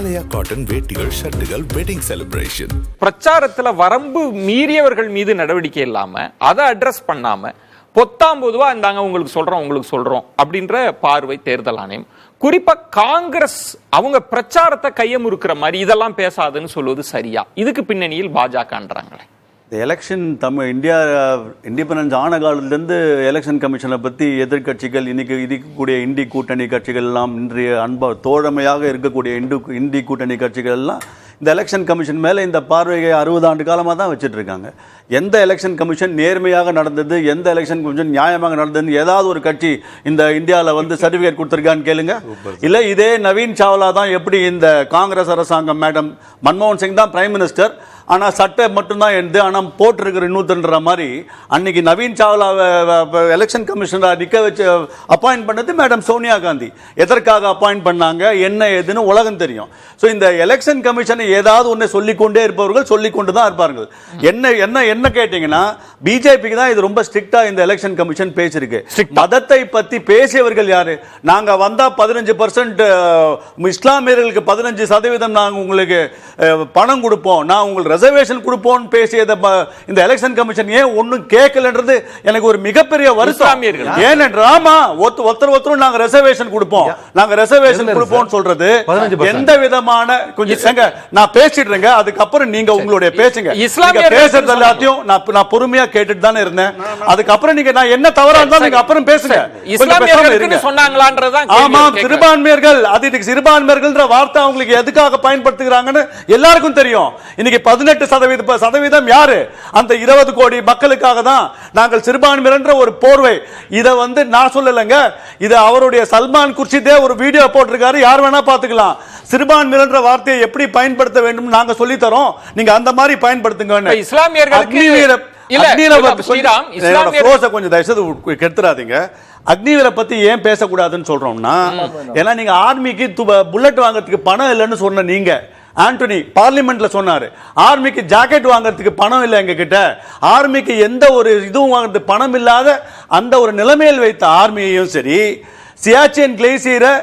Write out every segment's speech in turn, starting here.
Himalaya cotton வேட்டிகள், ஷர்ட்டுகள், wedding celebration. பிரச்சாரத்துல வரம்பு மீறியவர்கள் மீது நடவடிக்கை இல்லாம அதை அட்ரஸ் பண்ணாம பொத்தாம்பொதுவா இருந்தாங்க உங்களுக்கு சொல்றோம் அப்படின்ற பார்வை தேர்தல் ஆணையம். குறிப்பா காங்கிரஸ் அவங்க பிரச்சாரத்தை கையமுறுக்கிற மாதிரி இதெல்லாம் பேசாதுன்னு சொல்வது சரியா? இதுக்கு பின்னணியில் பாஜகன்றாங்களே. இந்த எலெக்ஷன் இந்தியா இண்டிபெண்டன்ஸ் ஆன காலத்திலேருந்து எலெக்ஷன் கமிஷனை பற்றி எதிர்கட்சிகள் இன்னைக்கு இருக்கக்கூடிய இந்தி கூட்டணி கட்சிகள் எல்லாம் இன்றைய தோழமையாக இருக்கக்கூடிய இந்தி கூட்டணி கட்சிகள் எல்லாம் இந்த எலெக்ஷன் கமிஷன் மேலே இந்த பார்வையை 60 ஆண்டு காலமாக தான் வச்சுட்டு இருக்காங்க. எந்த எலெக்ஷன் கமிஷன் நேர்மையாக நடந்தது, எந்த எலெக்ஷன் கமிஷன் நியாயமாக நடந்ததுன்னு ஏதாவது ஒரு கட்சி இந்த இந்தியாவில் சர்டிஃபிகேட் கொடுத்துருக்கான்னு கேளுங்க. இல்லை இதே நவீன் சாவ்லா தான் எப்படி இந்த காங்கிரஸ் அரசாங்கம் மேடம் மன்மோகன் சிங் தான் பிரைம் மினிஸ்டர், ஆனால் சட்டை மட்டும்தான் எழுந்து ஆனால் போட்டிருக்கிற இன்னொருத்தன்ற மாதிரி அன்னைக்கு நவீன் சாவ்லா எலெக்ஷன் கமிஷனராக நிற்க வச்சு அப்பாயிண்ட் பண்ணது மேடம் சோனியா காந்தி. எதற்காக அப்பாயிண்ட் பண்ணாங்க, என்ன ஏதுன்னு உலகம் தெரியும். ஸோ இந்த எலெக்ஷன் கமிஷனை ஏதாவது ஒன்று சொல்லிக்கொண்டே இருப்பவர்கள் சொல்லிக்கொண்டு தான் இருப்பார்கள். என்ன கேட்டீங்கன்னா பிஜேபிக்கு தான் இது ரொம்ப ஸ்ட்ரிக்டா இந்த எலெக்ஷன் கமிஷன் பேசிருக்கு. மதத்தை பத்தி பேசியவர்கள் யாரு? நாங்க வந்தா 15% இஸ்லாமியர்களுக்கு 15% நாங்க உங்களுக்கு பணம் கொடுப்போம், நான் உங்களுக்கு ரிசர்வேஷன் கொடுப்போம் பேசியத இந்த எலெக்ஷன் கமிஷன் ஏன் ஒன்னும் கேட்கலன்றது எனக்கு ஒரு மிகப்பெரிய வருத்தம். ஏனென்றால் ஒருத்தர் நாங்க ரிசர்வேஷன் கொடுப்போம், நாங்க ரிசர்வேஷன் கொடுப்போம் சொல்றது எந்த விதமான கொஞ்சம் நான் பேசிடுறேங்க, அதுக்கப்புறம் நீங்க உங்களுடைய பேசுங்க. பேசுறது எல்லாத்தையும் நான் பொறுமையா கேட்டுட்டு தானே இருந்தேன். அதுக்கப்புறம் நீங்க நான் என்ன தவறா இருந்தாலும் நீங்க அப்புறம் பேசுங்க. ஆமா, சிறுபான்மையர்கள், அது சிறுபான்மையர்கள்ன்ற வார்த்தை அவங்களுக்கு எதுக்காக பயன்படுத்துகிறாங்கன்னு எல்லாருக்கும் தெரியும். இன்னைக்கு 18% யாரு? அந்த 20 கோடி மக்களுக்காக தான் நாங்கள் சிறுபான்மையர் ஒரு போர்வை. இதை நான் சொல்லலைங்க, இது அவருடைய சல்மான் குர்ஷிதே ஒரு வீடியோ போட்டிருக்காரு, யார் வேணா பாத்துக்கலாம். சிறுபான்மையர் வார்த்தையை எப்படி பயன்படுத்த வேண்டும் நாங்க சொல்லி தரோம், நீங்க அந்த மாதிரி பயன்படுத்துங்க. இஸ்லாமியர்களுக்கு கொஞ்சம் தயவுசெய்து கெடுத்துறாதீங்க. அக்னிவீரை பத்தி ஏன் பேசக்கூடாதுன்னு சொல்றோம்னா, ஏன்னா நீங்க ஆர்மிக்கு புல்லட் வாங்குறதுக்கு பணம் இல்லைன்னு சொன்ன நீங்க ஆண்டனி பார்லிமெண்ட்ல சொன்னாரு, ஆர்மிக்கு ஜாக்கெட் வாங்குறதுக்கு பணம் இல்லை எங்க கிட்ட, ஆர்மிக்கு எந்த ஒரு இதுவும் வாங்குறதுக்கு பணம் இல்லாத அந்த ஒரு நிலைமையில் வைத்த ஆர்மியையும் சரி, சியாச்சின் கிளேசியரை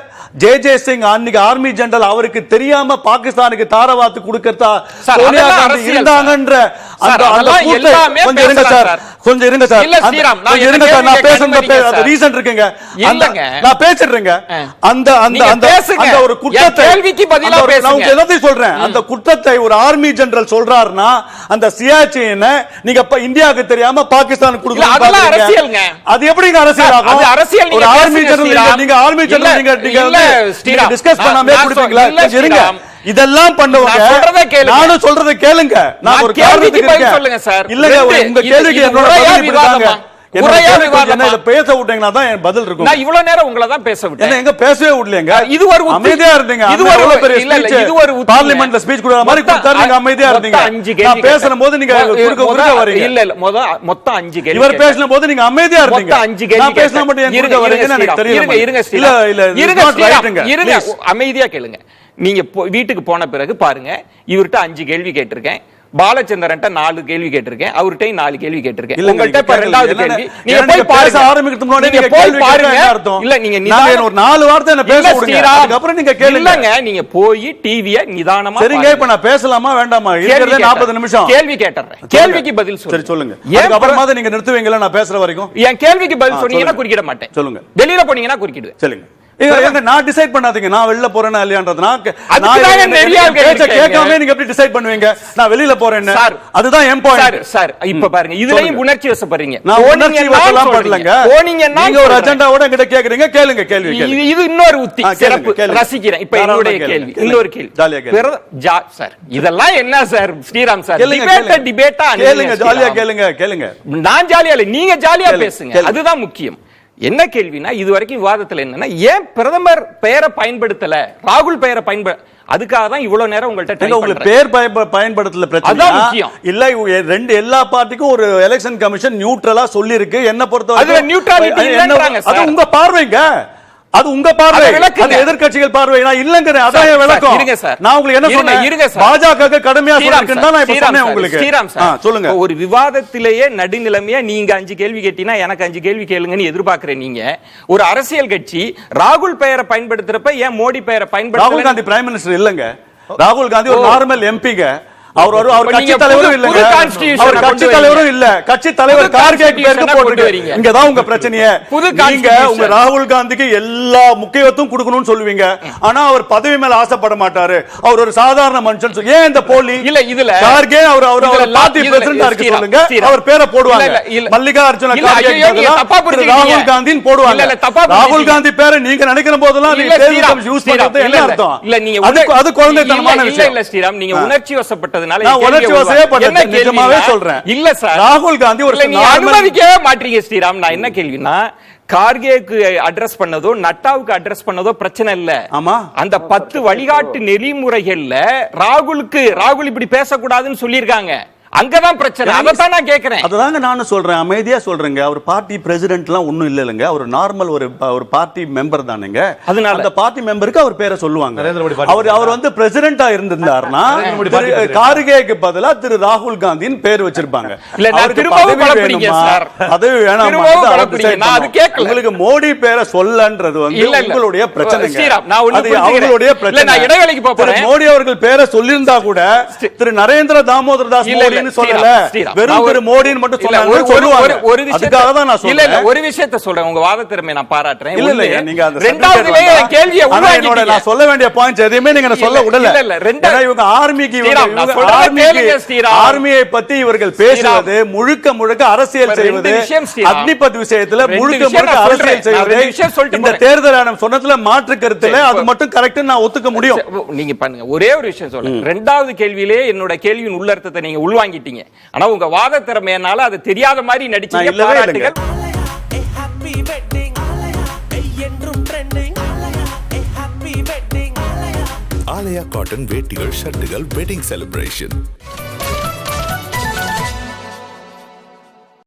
ஜே சிங் அன்னைக்கு ஆர்மி ஜெனரல் அவருக்கு தெரியாம பாகிஸ்தானுக்கு தாரவாத்து கொடுக்கறதா சோனியா காந்தி இருந்தாங்கன்ற கொஞ்சம் இருங்க சார், கொஞ்சம் இருங்க சார், இருங்க சார், நான் பேசுறது ரீசன் இருக்குங்க, நான் பேசிடுறேங்க. அந்த அந்த அந்த ஒரு குற்றத்தை நான் எல்லாத்தையும் சொல்றேன், அந்த குற்றத்தை ஒரு ஆர்மி ஜெனரல் சொல்றாருன்னா அந்த சியாச்சின் நீங்க இந்தியாவுக்கு தெரியாம பாகிஸ்தானுக்கு கொடுக்கணும், அது எப்படிங்க அரசியல் ஆகும்? ஒரு ஆர்மி ஜெனரல் நீங்க ஆர்மி ஜெனரல் நீங்க டிஸ்கஸ் பண்ணாமே கொடுப்பீங்களா? இருங்க, இதெல்லாம் பண்ணுவாங்க. நானும் சொல்றதை கேளுங்க, நான் ஒரு கேள்விக்கு பதில் சொல்லுங்க சார். இல்லங்க, உங்க கேள்விக்கு என்னோட பதில் இப்படிதாங்க. பேச விட்டீங்கன்னா தான் என் பதில் இருக்கும். நான் இவ்வளவு நேரம் உங்களை தான் பேச விட்டேன், எங்க பேசவே விடலங்க. இது ஒரு அமைதியா இருந்தீங்க, இது ஒரு பெரிய பார்லிமெண்ட்ல ஸ்பீச் கொடுக்கிற மாதிரி கொடுத்தாரு, நீங்க அமைதியா இருந்தீங்க. நான் பேசும்போது நீங்க குறுக்க வரீங்க. இல்ல இல்ல, மொத்தம் 5 கேள்வி. இவர் பேசும்போது நீங்க அமைதியா இருந்தீங்க. 5 கேள்வி நான் பேசலாம் மட்டும் ஏன் குறுக்க வரீங்கன்னு எனக்கு தெரியல. இருங்க, இல்ல இல்ல, இருங்க, அமைதியா கேளுங்க. நீங்க வீட்டுக்கு போன பிறகு பாருங்க, இவர்கிட்ட 5 கேள்வி கேட்டிருக்கேன், பாலச்சந்திரன் 4 கேள்வி கேட்டிருக்கேன், அவர்கிட்ட 4 கேள்வி கேட்டிருக்கேன். உங்கள்கிட்ட 2வது கேள்வி நீங்க போய் பேச ஆரம்பிக்கிறதுக்கு முன்னாடி நீங்க போய் பாருங்க. இல்ல, நீங்க நான் ஒரு 4 வார்த்தை என்ன பேச விடுங்க, அதுக்கு அப்புறம் நீங்க கேளுங்க. இல்லங்க, நீங்க போய் டிவியை நிதானமா சரிங்க. இப்ப நான் பேசலாமா வேண்டாமா? இருக்கிறதே 40 நிமிஷம். கேள்வி கேட்டறேன், கேள்விக்கு பதில் சரி சொல்லுங்க. அதுக்கு அப்புறமா நீங்க நிறுத்துவீங்களா நான் பேசுற வரைக்கும்? என் கேள்விக்கு பதில் சொன்னீங்கன்னா குறுக்கிட மாட்டேன். சொல்லுங்க. வெளியில போனீங்கன்னா குறுக்கிடுவேன். சொல்லுங்க. நான் டிசைட் பண்ணாதீங்க, நான் வெளியில போறேனா இல்லையான்றது. கேட்காம நீங்க எப்படி டிசைட் பண்ணுவீங்க நான் வெளியில போறேன்னு? அதுதான் எம் பாயிண்ட் சார். இப்ப பாருங்க, இதுலயும் உணர்ச்சி வசப்படுறீங்க. நான் உணர்ச்சி வசலாம் படலங்க. நீங்க ஒரு அஜெண்டாவோட என்கிட்ட கேக்குறீங்க, கேளுங்க கேள்வி. இது இன்னொரு உத்தி, சிறப்பு, ரசிக்கிறேன். இப்ப என்னுடைய கேள்வி, இன்னொரு கேள்வி சார். இதெல்லாம் என்ன சார் ஸ்ரீராம் சார்? டிபேட்டா கேளுங்க, ஜாலியா கேளுங்க. நான் ஜாலியா இல்ல, நீங்க ஜாலியா பேசுங்க, அதுதான் முக்கியம். என்ன கேள்வினா, இதுவரைக்கும் விவாதத்துல என்னன்னா, ஏன் பிரதமர் பெயரை பயன்படுத்தல, ராகுல் பெயரை அதுக்காக தான் இவ்வளவு நேரம் உங்கள்ட்ட உங்களுக்கு பேர் பயன்படுத்தல பிரச்சனை இல்ல. எல்லா பார்ட்டிக்கும் ஒரு எலெக்ஷன் கமிஷன் நியூட்ரலா சொல்லி இருக்கு. என்ன பொறுத்தவரை அது உங்க பார்வைங்க, அது உங்க பார்வை, அது எதிர்க்கட்சிகள் பார்வை. நான் இல்லங்க, அதான் விளக்கம். இருங்க சார், நான் உங்களுக்கு என்ன சொன்னேன்? இருங்க சார், பாஜக கடுமையா சொல்லிருக்கேன் தான் நான் இப்ப சொன்னேன் உங்களுக்கு. ஸ்ரீராம் சார் சொல்லுங்க. ஒரு விவாதத்திலேயே நடுநிலைமையா நீங்க 5 கேள்வி கேட்டீங்கன்னா எனக்கு 5 கேள்வி கேளுங்கன்னு எதிர்பார்க்கிறேன். நீங்க ஒரு அரசியல் கட்சி ராகுல் பெயரை பயன்படுத்துறப்ப ஏன் மோடி பெயரை பயன்படுத்த? ராகுல் காந்தி பிரைம் மினிஸ்டர் இல்லங்க, ராகுல் காந்தி ஒரு நார்மல் எம்பிங்க. அவர் கட்சி நீங்க தலைவரும் இல்லங்க. புது constitution அவர் கட்சி கொண்டு தலைவரும் இல்ல. கட்சி தலைவர் புது கார்கே பேருக்கு constitution கொண்டு போட்டுருக்கீங்க. வரீங்க. இங்க தான் உங்க பிரச்சனையே. புது நீங்க constitution. உங்க ராகுல் காந்திக்கு எல்லா முக்கியத்துவம் கொடுக்கணும்னு சொல்லுவீங்க. ஆனா அவர் பதவி மேல ஆசைப்பட மாட்டாரு. அவர் ஒரு சாதாரண மனுஷன். ஏன் இந்த போலி? இல்ல இதுல கார்கே அவர் இதுல பார்ட்டி இதுல பிரசிடென்ட் இருக்கு ஸ்ரீராம், சொல்லுங்க. ஸ்ரீராம். அவர் பேரை போடுவாங்க. இல்ல, இல்ல. மல்லிகார்ஜுன இல்ல, கார்கே ஐயோ, நீங்க தப்பா புரிஞ்சுக்கிட்டீங்க. ராகுல் காந்தின்னு போடுவாங்க. இல்ல, இல்ல, தப்பா ராகுல் புரிஞ்சுக்கிட்டீங்க. காந்தி பேரை நீங்க நினைக்கிற போதெல்லாம் இல்ல, நீங்க ஸ்ரீராம், தேர்தல் யூஸ் ஸ்ரீராம், பண்றது என்ன இல்ல, அர்த்தம்? இல்ல, நீங்க அது குழந்தைத்தனமான இல்ல, விஷயம். இல்ல, ஸ்ரீராம், நீங்க உணர்ச்சி வசப்பட்டதுனால நான் இந்த உணர்ச்சி கேள்வியை வசப்பட்டது என்ன கேள்வினா- நிஜமாவே சொல்றேன். இல்ல சார், ராகுல் காந்தி ஒரு இல்ல, நீங்க normal- அனுமதிக்கவே மாட்டீங்க ஸ்ரீராம். நான் என்ன கேள்வினா, கார்கேக்கு அட்ரஸ் பண்ணதோ நட்டாவுக்கு அட்ரஸ் பண்ணதோ பிரச்சனை இல்ல. ஆமா. அந்த 10 வழிகாட்டு நெறிமுறைகள்ல ராகுல் இப்படி பேசக்கூடாதுன்னு சொல்லியிருக்காங்க. அங்கதான் பிரச்சனை. அதான் நான் கேக்குறேன். அதுதாங்க நானும் சொல்றேன், அமைதியா சொல்றேங்க. அவர் பார்ட்டி பிரசிடென்ட் எல்லாம் ஒண்ணும் இல்லங்க. அவர் நார்மல் ஒரு பார்ட்டி மெம்பர் தானுங்க. அதனால அந்த பார்ட்டி மெம்பருக்கு அவர் பேரை சொல்லுவாங்க. நரேந்திர மோடி பார்ட்டி அவர் வந்து பிரசிடென்ட்டா இருந்திருந்தாருன்னா கார்கேக்கு பதிலா திரு ராகுல் காந்தின்னு பேர் வச்சிருப்பாங்க. இல்ல, நான் அவருக்கு திரும்பவும் பதவி குழப்பறீங்க வேணுமா, சார். பதவி வேணாமா, திரும்பவும் அவர் குழப்பறீங்க. decide நான் அது பண்ணணும். கேட்கல. உங்களுக்கு மோடி பேரை சொல்லன்றது வந்து இல்ல, இல்ல. உங்களுடைய பிரச்சனைங்க. ஸ்ரீராம், நான் ஒண்ணு அது புரிஞ்சுக்கிறேன். அவங்களுடைய இல்ல, பிரச்சனை. நான் இடைவேளைக்கு போறேன். திரு மோடி அவர்கள் பேரை சொல்லியிருந்தா கூட திரு நரேந்திர தாமோதர் தாஸ் இல்ல, இல்ல, மோடின்னு ஸ்ரீராம், சொல்லல, ஸ்ரீராம். வெறும் திரு மோடின்னு மட்டும் இல்ல, சொன்னாங்க சொல்லுவாங்க. ஒரு விஷயத்தை- அதுக்காக தான் நான் இல்ல, இல்ல, சொல்றேன். ஒரு விஷயத்தை சொல்றேன். உங்க வாத திறமை நான் பாராட்டுறேன். இல்ல இல்ல ஒண்ணு, நீங்க அந்த ரெண்டாவதுலயே என் கேள்வியை ஆனா என்னோட உள்வாங்கிட்டீங்க. நான் சொல்ல வேண்டிய பாயிண்ட்ஸ் எதையுமே நீங்க சொல்ல இல்ல, விடல. இல்ல, இல்ல, ஏன்னா இவங்க ஆர்மிக்கு ஸ்ரீராம், நான் சொல்றதை கேளுங்க, ஸ்ரீராம். ஆர்மியை பத்தி இவர்கள் பேசுவது முழுக்க அரசியல் ரெண்டு செய்வது, விஷயம், ஸ்ரீராம். அக்னிபத் விஷயத்துல ரெண்டு முழுக்க விஷயம் நான் அரசியல் சொல்றேன். செய்வது. நான் ரெண்டு விஷயம் சொல்லிட்டு இந்த போறேன். தேர்தல் ஆணையம் சொன்னதுல மாற்று கருத்துல அது மட்டும் கரெக்ட் நான் ஒத்துக்க முடியும். நீங்க பண்ணுங்க. ஒரே ஒரு விஷயம் சொல்றேன். ரெண்டாவது கேள்வியிலே என்னோட கேள்வியின் உள்ளர்த்தத்தை நீங்க உள்வாங்கிட்டீங்க. ஆனா உங்க வாத திறமையினால அது தெரியாத மாதிரி நடிச்சீங்க. நான் இல்லவே இல்லைங்க. பாராட்டுகள். happy wedding என்றும் trending happy wedding ஆலயா காட்டன் வேட்டிகள் ஷர்ட்டுகள் வெட்டிங் செலிப்ரேஷன்.